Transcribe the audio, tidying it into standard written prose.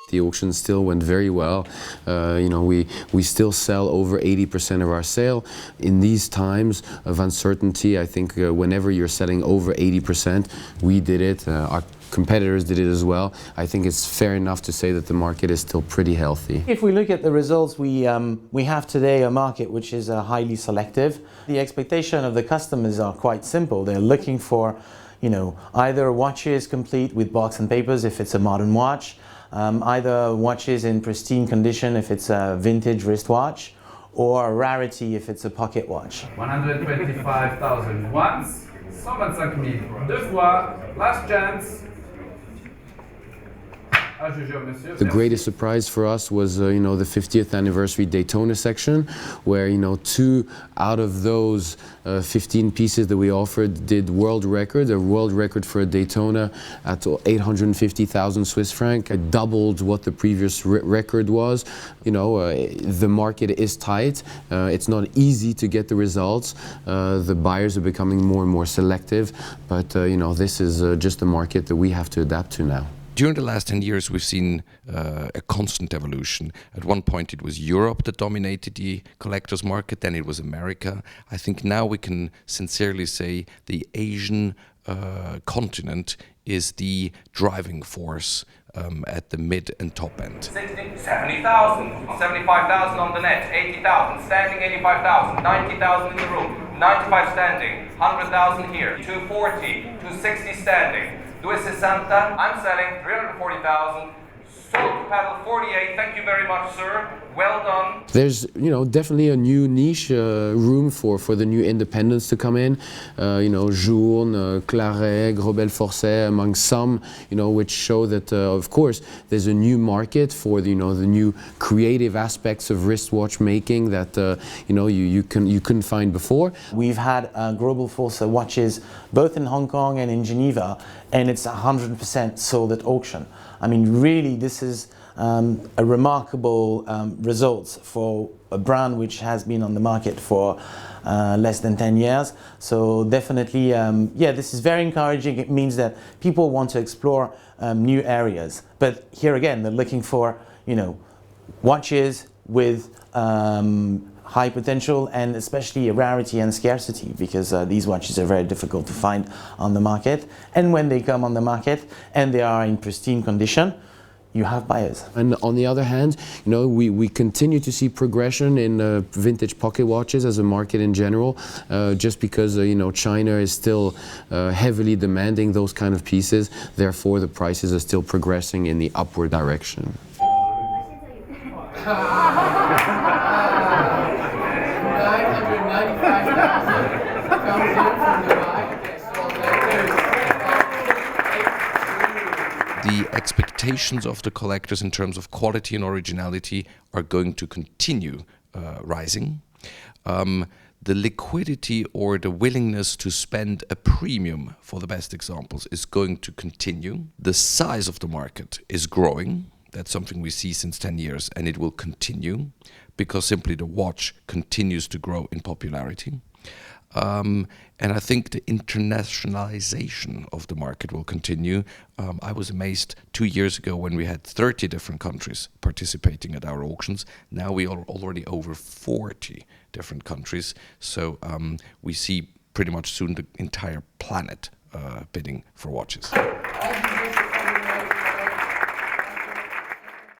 The auction still went very well. We still sell over 80% of our sale. In these times of uncertainty, I think whenever you're selling over 80%, we did it. Our competitors did it as well. I think it's fair enough to say that the market is still pretty healthy. If we look at the results, we have today a market which is highly selective. The expectation of the customers are quite simple. They're looking for, either watches complete with box and papers if it's a modern watch, either watches in pristine condition if it's a vintage wristwatch, or a rarity if it's a pocket watch. 125,000 once, 125 000 deux fois, last chance. The greatest surprise for us was, the 50th anniversary Daytona section, where, 2 out of those 15 pieces that we offered did world record. A world record for a Daytona at 850,000 Swiss franc. It doubled what the previous record was. The market is tight. It's not easy to get the results. The buyers are becoming more and more selective, but, this is just a market that we have to adapt to now. During the last 10 years, we've seen a constant evolution. At one point, it was Europe that dominated the collector's market, then it was America. I think now we can sincerely say the Asian continent is the driving force at the mid and top end. 70,000, 75,000 on the net, 80,000, standing 85,000, 90,000 in the room, 95 standing, 100,000 here, 240, 260 standing. 260, I'm selling 340,000, sold to paddle 48, thank you very much, sir, well done. There's, definitely a new niche room for the new independents to come in. Journe, Claret, Grobel Forcet, among some, which show that, of course, there's a new market for the new creative aspects of wristwatch making that, you couldn't find before. We've had Grobel Forcet watches both in Hong Kong and in Geneva, and it's 100% sold at auction. I mean, really, this is a remarkable results for a brand which has been on the market for less than 10 years. So definitely, this is very encouraging. It means that people want to explore new areas. But here again, they're looking for, watches with high potential and especially rarity and scarcity, because these watches are very difficult to find on the market. And when they come on the market and they are in pristine condition, you have buyers. And on the other hand, we continue to see progression in vintage pocket watches as a market in general, just because China is still heavily demanding those kind of pieces. Therefore, the prices are still progressing in the upward direction. The expectations of the collectors in terms of quality and originality are going to continue rising. The liquidity or the willingness to spend a premium for the best examples is going to continue. The size of the market is growing. That's something we see since 10 years, and it will continue because simply the watch continues to grow in popularity. And I think the internationalization of the market will continue. I was amazed 2 years ago when we had 30 different countries participating at our auctions. Now we are already over 40 different countries. So we see pretty much soon the entire planet bidding for watches.